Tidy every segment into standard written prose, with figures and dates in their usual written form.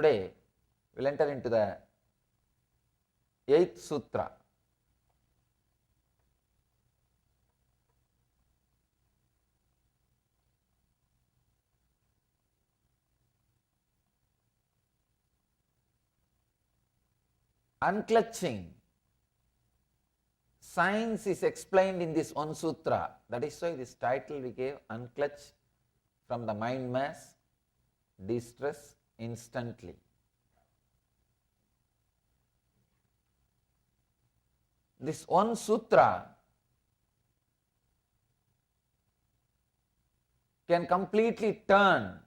Today, we'll enter into the 8th sutra. Unclutching. Science is explained in this one sutra. That is why this title we gave, Unclutch from the mind mass, distress instantly. This one sutra can completely turn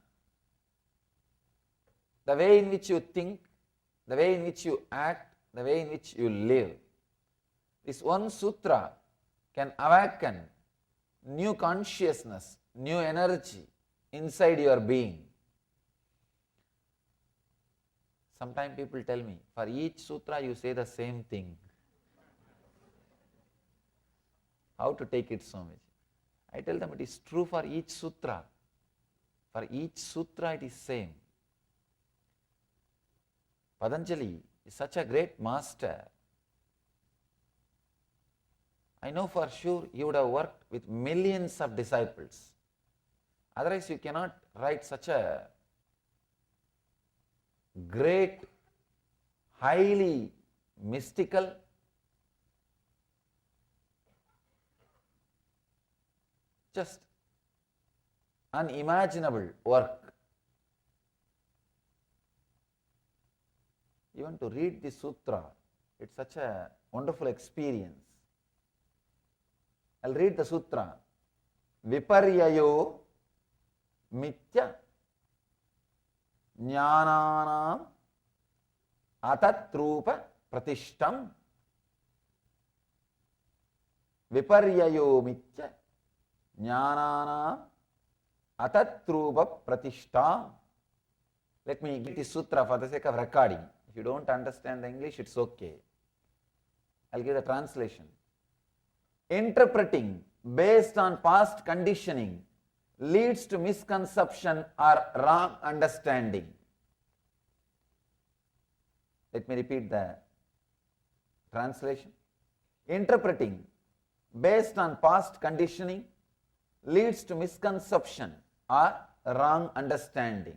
the way in which you think, the way in which you act, the way in which you live. This one sutra can awaken new consciousness, new energy inside your being. Sometimes people tell me, for each sutra you say the same thing. How to take it, Swamiji? I tell them it is true for each sutra. For each sutra it is same. Patanjali is such a great master. I know for sure he would have worked with millions of disciples. Otherwise you cannot write such a great, highly mystical, just unimaginable work. Even to read the sutra, it's such a wonderful experience. I'll read the sutra. Viparyayo mitya jnananam atatrupa pratishtam. Viparyayo mitya jnananam atatrupa pratishtam. Let me get this sutra for the sake of recording. If you don't understand the English, it's okay. I'll give the translation. Interpreting based on past conditioning leads to misconception or wrong understanding. Let me repeat the translation. Interpreting based on past conditioning leads to misconception or wrong understanding.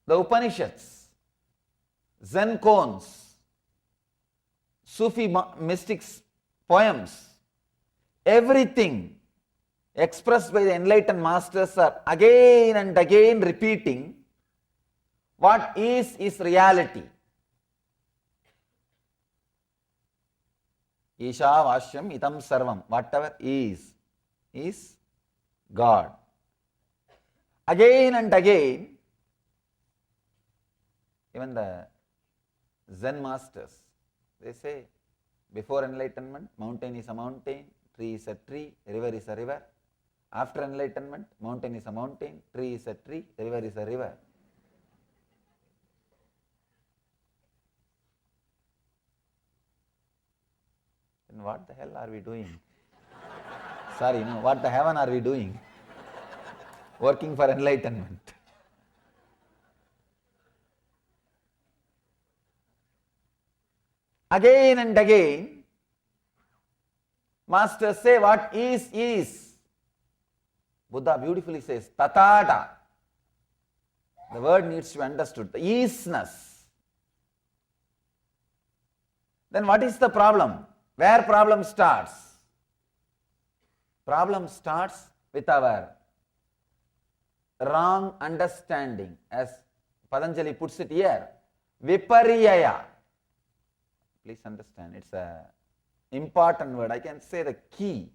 The Upanishads, Zen koans, Sufi mystics' poems, everything expressed by the enlightened masters are again and again repeating what is reality. Isha Vashyam Itam Sarvam, whatever is God. Again and again, even the Zen masters, they say, before enlightenment, mountain is a mountain, tree is a tree, river is a river. After enlightenment, mountain is a mountain, tree is a tree, river is a river. Then what the hell are we doing? Sorry, no, what the heaven are we doing? Working for enlightenment. Again and again, masters say what is. Buddha beautifully says, tatata. The word needs to be understood, the isness. Then what is the problem? Where problem starts? Problem starts with our wrong understanding, as Patanjali puts it here, viparyaya. Please understand, it's an important word. I can say the key.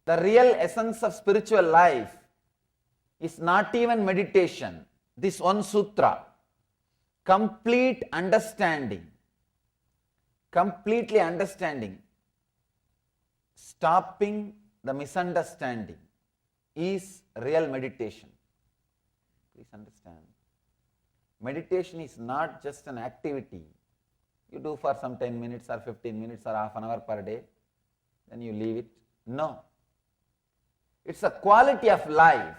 The real essence of spiritual life is not even meditation. This one sutra, complete understanding, completely understanding, stopping the misunderstanding is real meditation. Please understand. Meditation is not just an activity You do for some 10 minutes or 15 minutes or half an hour per day, then you leave it. No. It's a quality of life.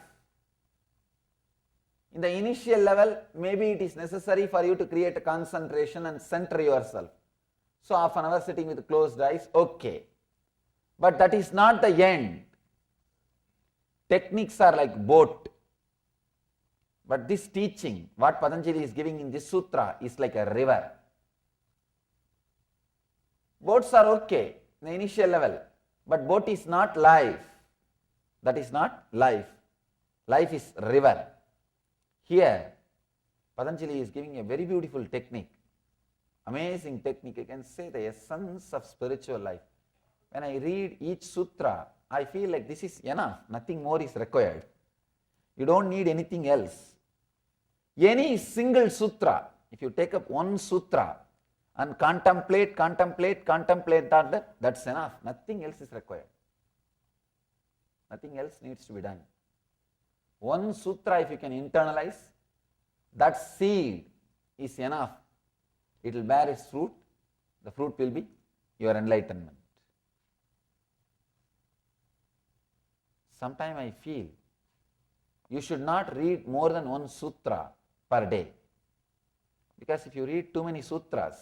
In the initial level, maybe it is necessary for you to create a concentration and center yourself. So half an hour sitting with closed eyes, okay. But that is not the end. Techniques are like boat. But this teaching, what Patanjali is giving in this sutra, is like a river. Boats are okay in the initial level, but boat is not life. That is not life. Life is river. Here, Patanjali is giving a very beautiful technique, amazing technique. I can say the essence of spiritual life. When I read each sutra, I feel like this is enough, nothing more is required. You don't need anything else. Any single sutra, if you take up one sutra and contemplate that, that's enough. Nothing else is required. Nothing else needs to be done. One sutra, if you can internalize, that seed is enough. It will bear its fruit. The fruit will be your enlightenment. Sometimes I feel you should not read more than one sutra per day. Because if you read too many sutras,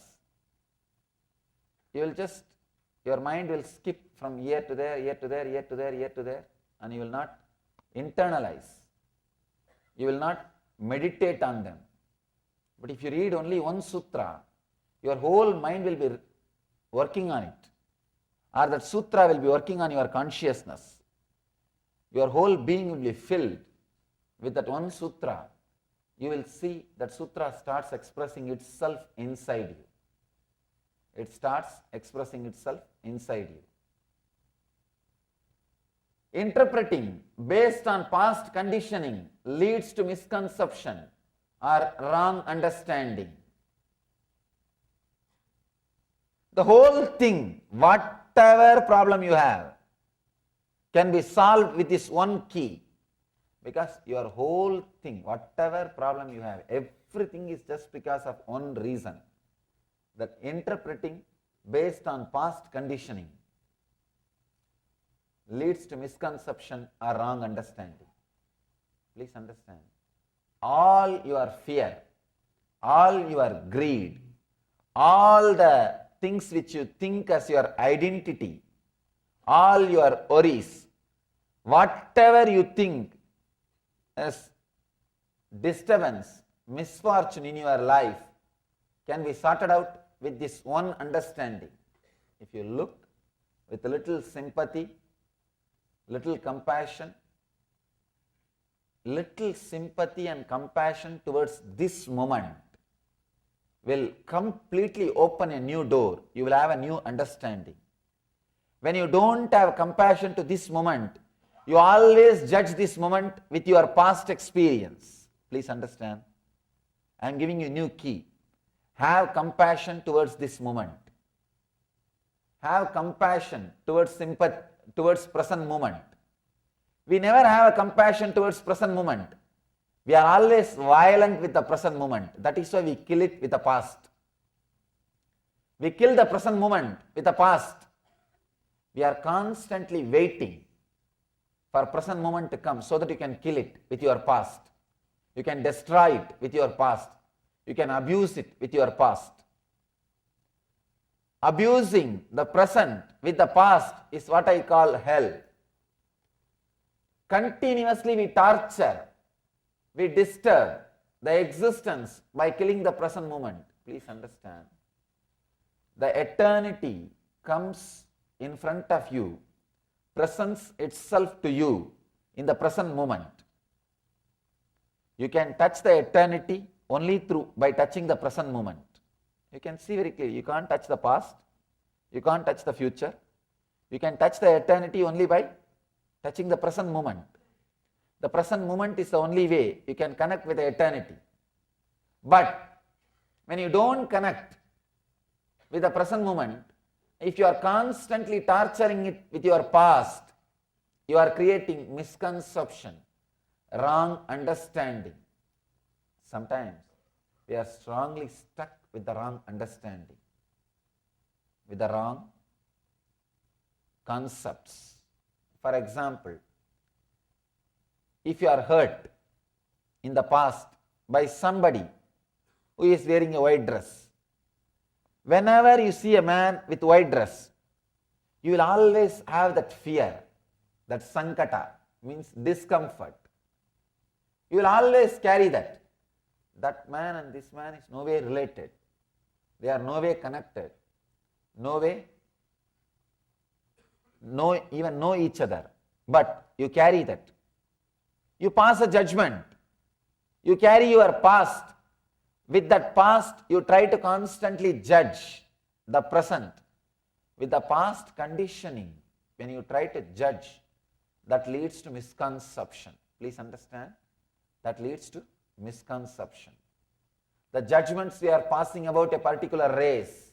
your mind will skip from here to there, here to there, here to there, here to there, and you will not internalize. You will not meditate on them. But if you read only one sutra, your whole mind will be working on it. Or that sutra will be working on your consciousness. Your whole being will be filled with that one sutra. You will see that sutra starts expressing itself inside you. It starts expressing itself inside you. Interpreting based on past conditioning leads to misconception or wrong understanding. The whole thing, whatever problem you have, can be solved with this one key. Because your whole thing, whatever problem you have, everything is just because of one reason. That interpreting based on past conditioning leads to misconception or wrong understanding. Please understand. All your fear, all your greed, all the things which you think as your identity, all your worries, whatever you think as disturbance, misfortune in your life, can be sorted out with this one understanding. If you look with a little sympathy, little compassion and compassion towards this moment will completely open a new door. You will have a new understanding. When you don't have compassion to this moment, you always judge this moment with your past experience. Please understand. I am giving you a new key. Have compassion towards this moment. Have compassion towards sympathy, towards present moment. We never have a compassion towards present moment. We are always violent with the present moment. That is why we kill it with the past. We kill the present moment with the past. We are constantly waiting for present moment to come so that you can kill it with your past. You can destroy it with your past. You can abuse it with your past. Abusing the present with the past is what I call hell. Continuously we torture, we disturb the existence by killing the present moment. Please understand. The eternity comes in front of you, presents itself to you in the present moment. You can touch the eternity only by touching the present moment. You can see very clearly, you can't touch the past, you can't touch the future. You can touch the eternity only by touching the present moment. The present moment is the only way you can connect with the eternity. But when you don't connect with the present moment, if you are constantly torturing it with your past, you are creating misconception, wrong understanding. Sometimes we are strongly stuck with the wrong understanding. with the wrong concepts. For example, if you are hurt in the past by somebody who is wearing a white dress, whenever you see a man with white dress, you will always have that fear, that sankata, means discomfort. You will always carry that. That man and this man is no way related. They are no way connected. No way, even know each other. But you carry that. You pass a judgment. You carry your past. With that past, you try to constantly judge the present. With the past conditioning, when you try to judge, that leads to misconception. Please understand, that leads to misconception. The judgments we are passing about a particular race,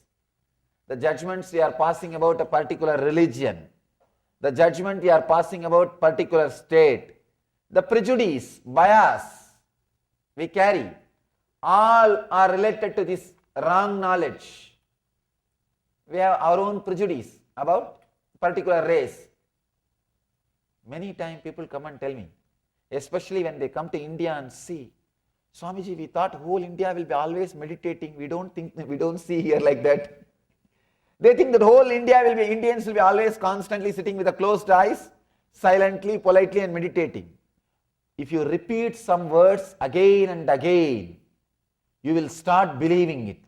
the judgments we are passing about a particular religion, the judgment we are passing about particular state, the prejudice, bias we carry, all are related to this wrong knowledge. We have our own prejudice about particular race. Many times people come and tell me, especially when they come to India and see, Swamiji, we thought whole India will be always meditating. We don't see here like that. They think that whole Indians will be always constantly sitting with the closed eyes, silently, politely and meditating. If you repeat some words again and again, you will start believing it.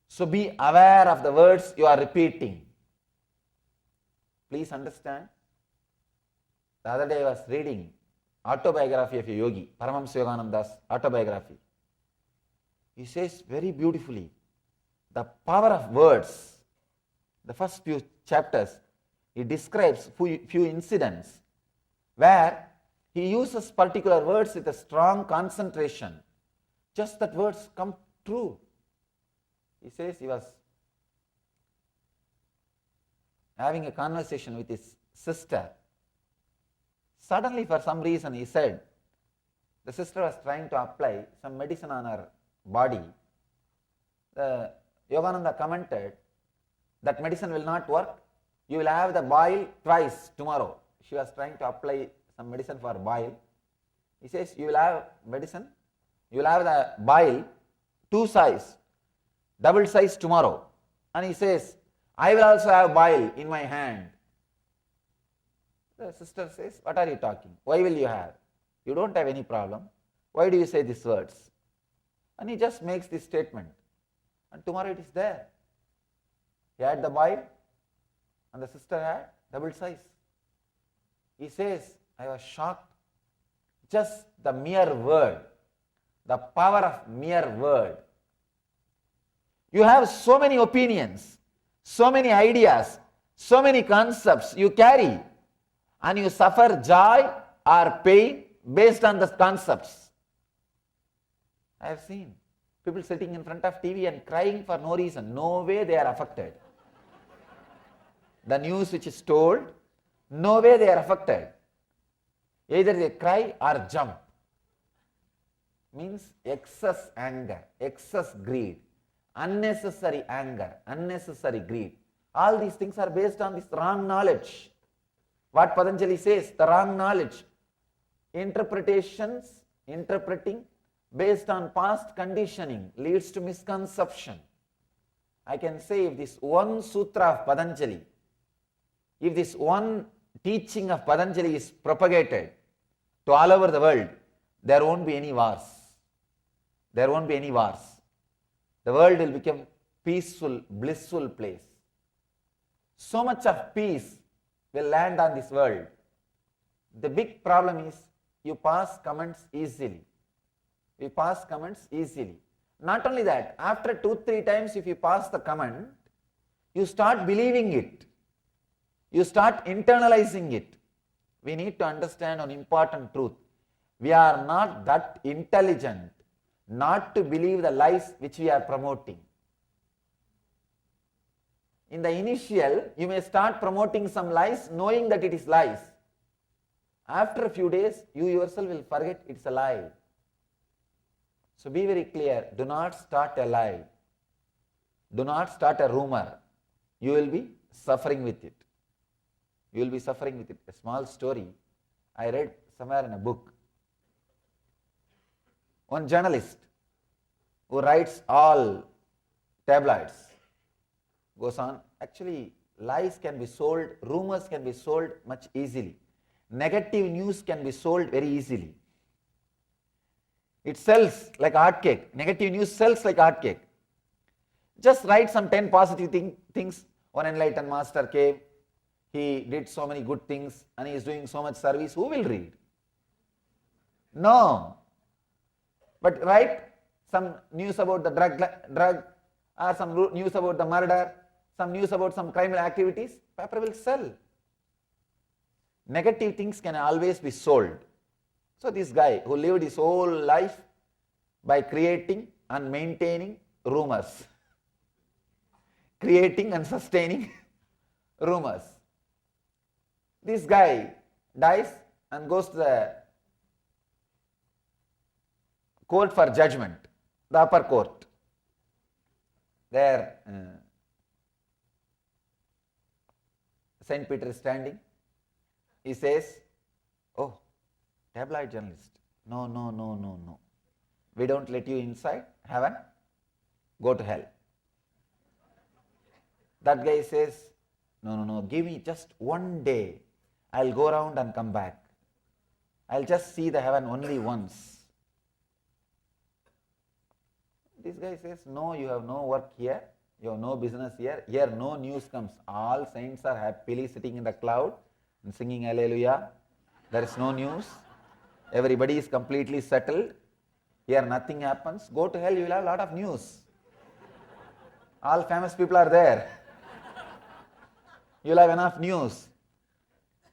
So be aware of the words you are repeating. Please understand. The other day I was reading autobiography of a yogi, Paramahamsa Yogananda's autobiography. He says very beautifully, the power of words. The first few chapters, he describes few incidents where he uses particular words with a strong concentration. Just that words come true. He says he was having a conversation with his sister. Suddenly, for some reason, he said, the sister was trying to apply some medicine on her body. The Yogananda commented, that medicine will not work. You will have the boil twice tomorrow. She was trying to apply some medicine for boil. He says, you will have medicine, you will have the boil, two size, double size tomorrow. And he says, I will also have boil in my hand. The sister says, what are you talking? Why will you have? You don't have any problem. Why do you say these words? And he just makes this statement. And tomorrow it is there. He had the boil and the sister had double size. He says, I was shocked. Just the mere word, the power of mere word. You have so many opinions, so many ideas, so many concepts you carry, and you suffer joy or pain based on the concepts. I have seen people sitting in front of TV and crying for no reason. No way they are affected. The news which is told, no way they are affected. Either they cry or jump. Means excess anger, excess greed, unnecessary anger, unnecessary greed. All these things are based on this wrong knowledge. What Patanjali says, the wrong knowledge. Interpretations, interpreting based on past conditioning leads to misconception. I can say if this one sutra of Patanjali, if this one teaching of Patanjali is propagated to all over the world, there won't be any wars. There won't be any wars. The world will become peaceful, blissful place. So much of peace will land on this world. The big problem is you pass comments easily. We pass comments easily. Not only that, after 2-3 times if you pass the comment, you start believing it. You start internalizing it. We need to understand an important truth. We are not that intelligent not to believe the lies which we are promoting. In the initial, you may start promoting some lies knowing that it is lies. After a few days, you yourself will forget it's a lie. So be very clear, do not start a lie. Do not start a rumor. you will be suffering with it. You will be suffering with it. A small story I read somewhere in a book. One journalist who writes all tabloids goes on, actually lies can be sold, rumors can be sold much easily. Negative news can be sold very easily. It sells like hotcake. Negative news sells like hotcake. Just write some 10 positive things. One enlightened master came, he did so many good things and he is doing so much service. Who will read? No. But write some news about the drug or some news about the murder, some news about some criminal activities, paper will sell. Negative things can always be sold. So this guy who lived his whole life by creating and maintaining rumors, creating and sustaining rumors. This guy dies and goes to the court for judgment, the upper court. There Saint Peter is standing. He says, oh, tabloid journalist, no. We don't let you inside heaven, go to hell. That guy says, no, give me just one day. I'll go around and come back. I'll just see the heaven only once. This guy says, no, you have no work here. You have no business here. Here no news comes. All saints are happily sitting in the cloud and singing Hallelujah. There is no news. Everybody is completely settled. Here nothing happens. Go to hell, you will have a lot of news. All famous people are there. You will have enough news.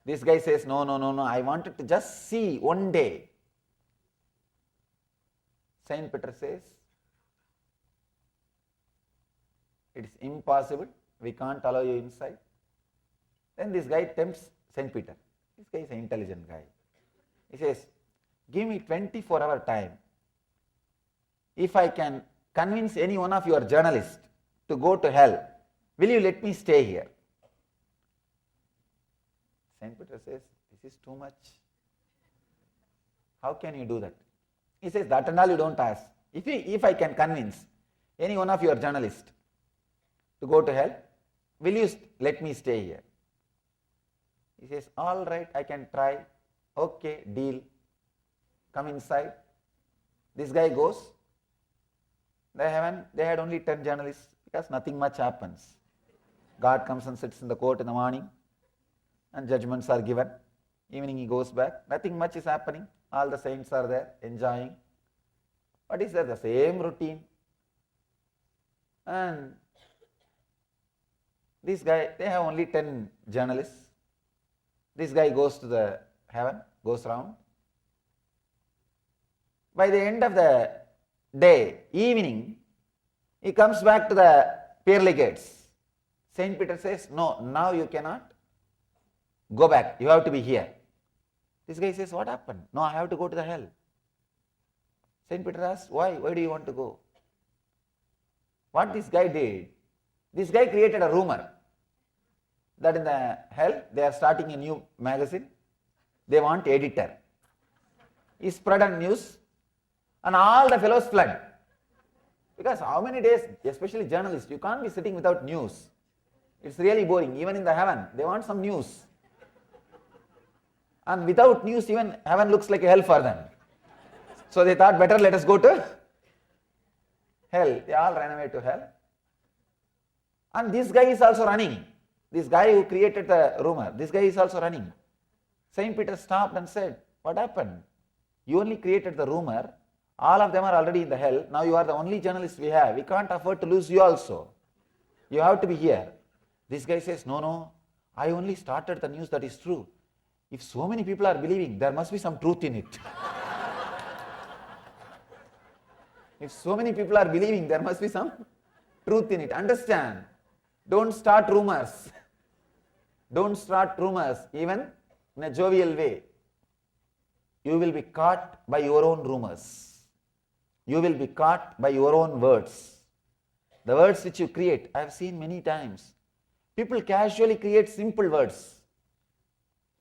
This guy says, no, I wanted to just see one day. Saint Peter says, it is impossible. We can't allow you inside. Then this guy tempts Saint Peter. This guy is an intelligent guy. He says, give me 24-hour time. If I can convince any one of your journalists to go to hell, will you let me stay here? Saint Peter says, this is too much. How can you do that? He says, that and all you don't ask. If I can convince any one of your journalists to go to hell, will you let me stay here? He says, all right, I can try. Okay, deal. Come inside. This guy goes. They had only 10 journalists because nothing much happens. God comes and sits in the court in the morning and judgments are given. Evening he goes back. Nothing much is happening. All the saints are there enjoying. What is that? The same routine. And this guy, they have only 10 journalists. This guy goes to the heaven, goes round. By the end of the day, evening, he comes back to the pearly gates. Saint Peter says, no, now you cannot go back. You have to be here. This guy says, what happened? No, I have to go to the hell. Saint Peter asks, why? Why do you want to go? What this guy did, this guy created a rumor that in the hell they are starting a new magazine. They want editor. He spread a news and all the fellows fled. Because how many days, especially journalists, you can't be sitting without news. It's really boring. Even in the heaven, they want some news. And without news, even heaven looks like a hell for them. So they thought, better let us go to hell. They all ran away to hell. And this guy is also running. This guy who created the rumor, this guy is also running. Saint Peter stopped and said, what happened? You only created the rumor. All of them are already in the hell. Now you are the only journalist we have. We can't afford to lose you also. You have to be here. This guy says, no, I only started the news that is true. If so many people are believing, there must be some truth in it. If so many people are believing, there must be some truth in it. Understand? Don't start rumors. Don't start rumors, even in a jovial way. You will be caught by your own rumors. You will be caught by your own words. The words which you create, I have seen many times. People casually create simple words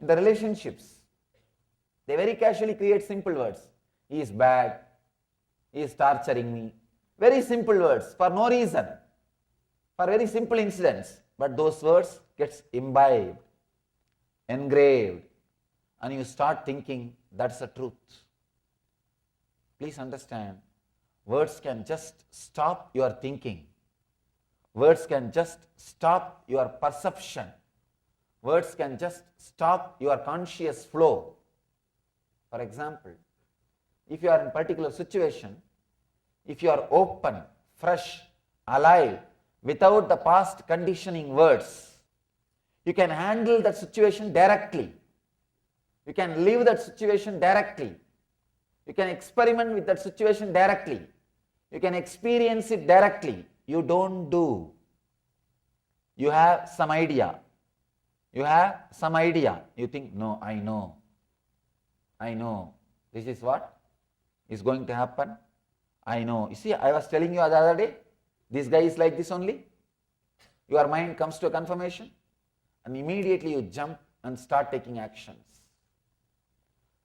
in the relationships. They very casually create simple words. He is bad. He is torturing me. Very simple words for no reason, for very simple incidents. But those words gets imbibed, engraved, and you start thinking that's the truth. Please understand, words can just stop your thinking. Words can just stop your perception. Words can just stop your conscious flow. For example, if you are in a particular situation, if you are open, fresh, alive, without the past conditioning words, you can handle that situation directly. You can live that situation directly. You can experiment with that situation directly. You can experience it directly. You don't do. You have some idea. You have some idea. You think, no, I know. I know. This is what is going to happen. I know. You see, I was telling you the other day, this guy is like this only. Your mind comes to a confirmation and immediately you jump and start taking actions.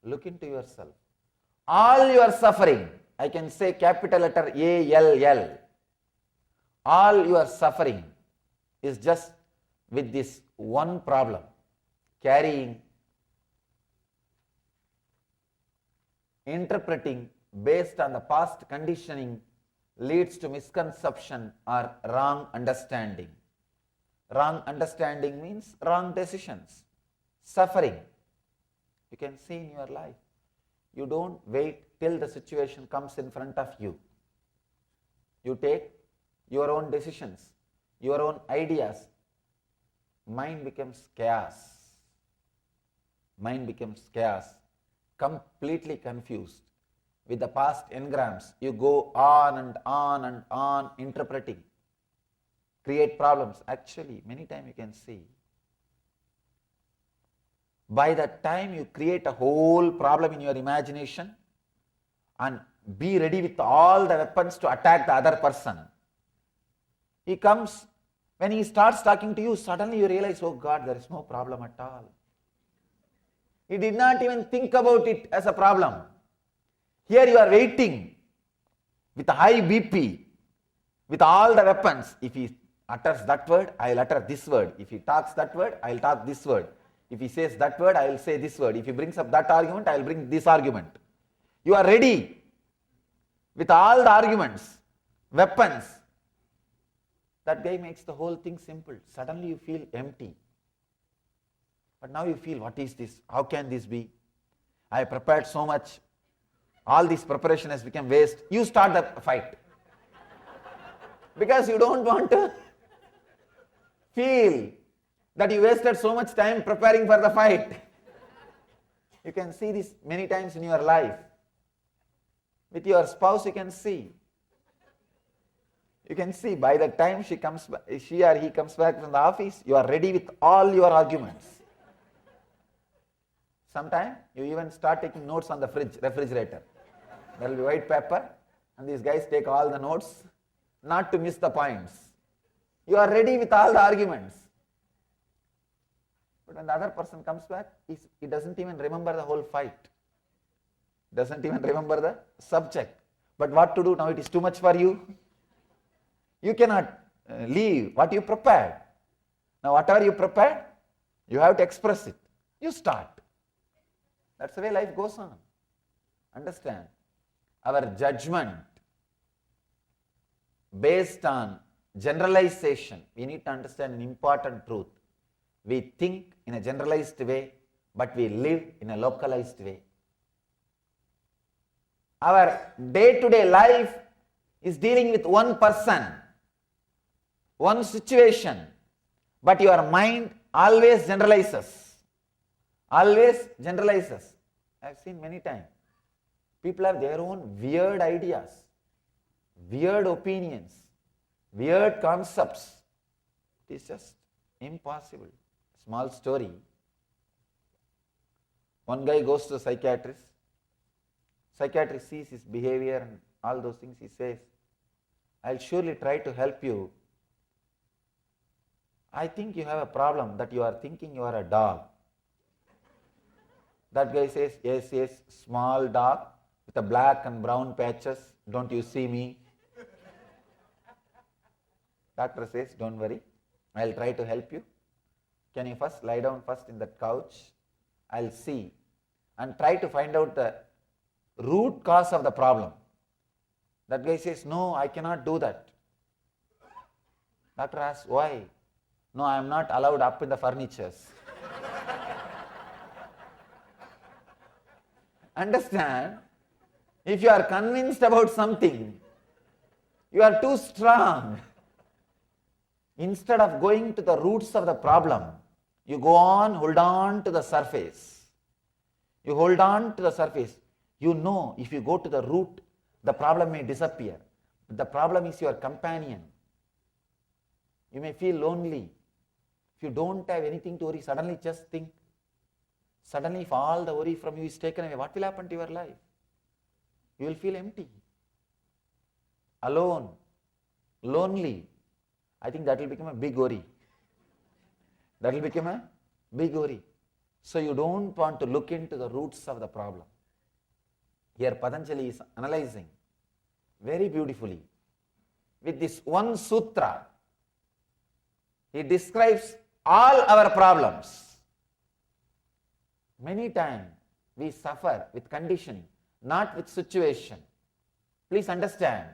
Look into yourself. All your suffering, I can say capital letter A-L-L, all your suffering is just with this one problem, carrying, interpreting based on the past conditioning leads to misconception or wrong understanding. Wrong understanding means wrong decisions, suffering. You can see in your life. You don't wait till the situation comes in front of you. You take your own decisions, your own ideas. Mind becomes chaos. Mind becomes chaos, completely confused. With the past engrams, you go on and on and on interpreting, create problems. Actually, many times you can see, by the time you create a whole problem in your imagination and be ready with all the weapons to attack the other person, he comes, when he starts talking to you, suddenly you realize, oh God, there is no problem at all. He did not even think about it as a problem. Here you are waiting with a high BP, with all the weapons. If he utters that word, I will utter this word. If he talks that word, I will talk this word. If he says that word, I will say this word. If he brings up that argument, I will bring this argument. You are ready with all the arguments, weapons. That guy makes the whole thing simple. Suddenly you feel empty. But now you feel, what is this? How can this be? I prepared so much. All this preparation has become waste. You start the fight. Because you don't want to feel that you wasted so much time preparing for the fight. You can see this many times in your life. With your spouse you can see. You can see by the time she or he comes back from the office, you are ready with all your arguments. Sometimes you even start taking notes on the refrigerator. There will be white paper and these guys take all the notes not to miss the points. You are ready with all the arguments. But when the other person comes back, he doesn't even remember the whole fight. Doesn't even remember the subject. But what to do now? It is too much for you. You cannot leave what you prepared. Now whatever you prepared, you have to express it. You start. That's the way life goes on. Understand? Our judgment based on generalization, we need to understand an important truth. We think in a generalized way, but we live in a localized way. Our day-to-day life is dealing with one person, one situation, but your mind always generalizes. Always generalizes. I have seen many times. People have their own weird ideas, weird opinions, weird concepts. It is just impossible. Small story. One guy goes to a psychiatrist. Psychiatrist sees his behavior and all those things. He says, I'll surely try to help you. I think you have a problem that you are thinking you are a dog. That guy says, yes, yes, small dog with a black and brown patches. Don't you see me? Doctor says, don't worry. I'll try to help you. Can you first lie down first in that couch? I'll see and try to find out the root cause of the problem. That guy says, no, I cannot do that. Doctor asks, why? No, I am not allowed up in the furnitures. Understand? If you are convinced about something, you are too strong. Instead of going to the roots of the problem, you go on, hold on to the surface. You hold on to the surface. You know, if you go to the root, the problem may disappear. But the problem is your companion. You may feel lonely. If you don't have anything to worry, suddenly just think. Suddenly, if all the worry from you is taken away, what will happen to your life? You will feel empty, alone, lonely. I think that will become a big worry. That will become a big worry. So you don't want to look into the roots of the problem. Here Patanjali is analyzing very beautifully. With this one sutra, he describes all our problems. Many times we suffer with conditioning, not with situation. Please understand,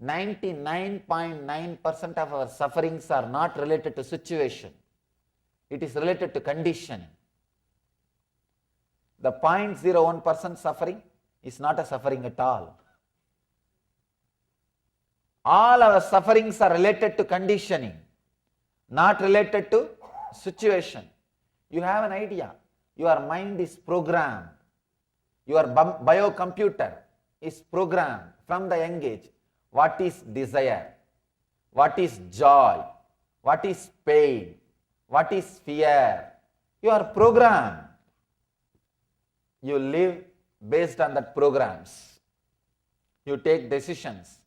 99.9% of our sufferings are not related to situation. It is related to conditioning. The 0.01% suffering is not a suffering at all. All our sufferings are related to conditioning, not related to situation. You have an idea. Your mind is programmed. Your biocomputer is programmed from the young age. What is desire? What is joy? What is pain? What is fear? You are programmed. You live based on that programs. You take decisions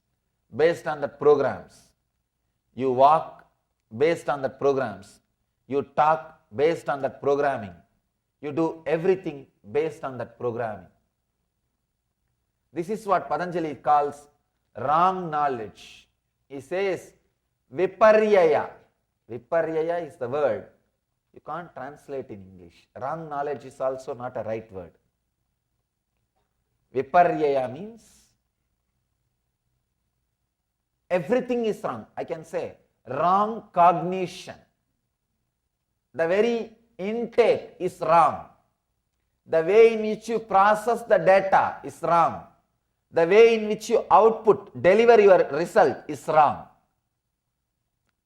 based on that programs. You walk based on that programs. You talk based on that programming. You do everything based on that programming. This is what Patanjali calls wrong knowledge. He says viparyaya. Viparyaya is the word. You can't translate in English. Wrong knowledge is also not a right word. Viparyaya means everything is wrong. I can say wrong cognition. The very intake is wrong. The way in which you process the data is wrong. The way in which you deliver your result is wrong.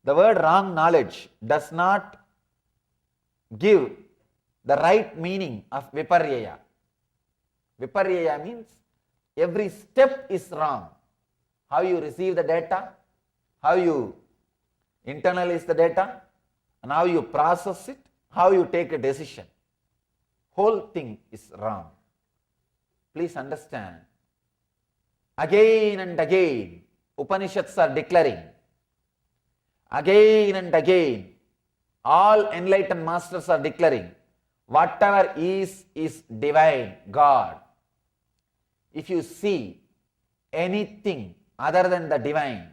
The word wrong knowledge does not give the right meaning of viparyaya. Viparyaya means every step is wrong. How you receive the data, how you internalize the data, and how you process it, how you take a decision. Whole thing is wrong. Please understand. Again and again, Upanishads are declaring. Again and again, all enlightened masters are declaring, whatever is divine, God. If you see anything other than the divine,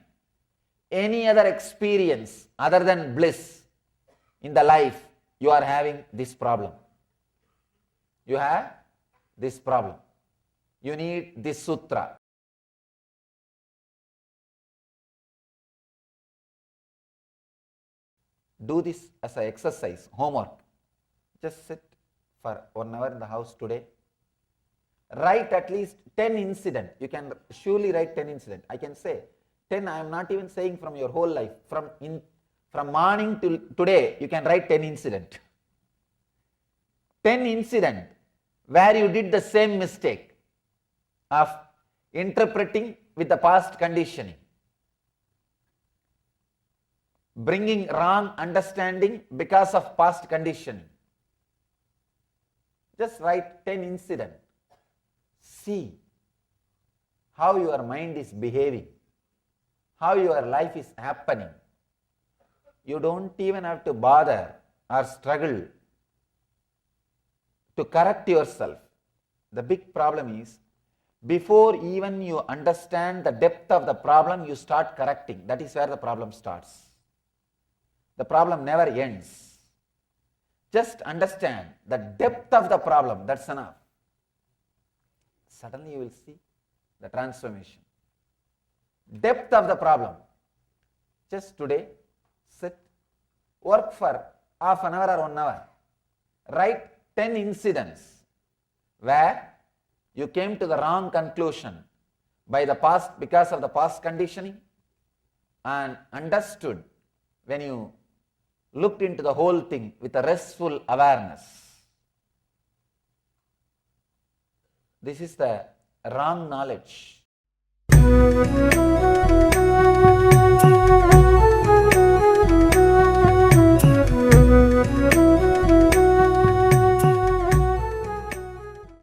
any other experience other than bliss in the life, you are having this problem. You have this problem. You need this sutra. Do this as an exercise, homework. Just sit for 1 hour in the house today. Write at least 10 incidents. You can surely write 10 incidents. I can say 10, I am not even saying from your whole life. From morning till today, you can write 10 incidents. 10 incidents where you did the same mistake of interpreting with the past conditioning. Bringing wrong understanding because of past conditioning. Just write 10 incidents. See how your mind is behaving, how your life is happening. you don't even have to bother or struggle to correct yourself. The big problem is, before even you understand the depth of the problem, you start correcting. That is where the problem starts. The problem never ends. Just understand the depth of the problem, that's enough. Suddenly you will see the transformation. Depth of the problem. Just today, sit, work for half an hour or 1 hour. Write 10 incidents where you came to the wrong conclusion by the past, because of the past conditioning, and understood when you looked into the whole thing with a restful awareness. This is the wrong knowledge.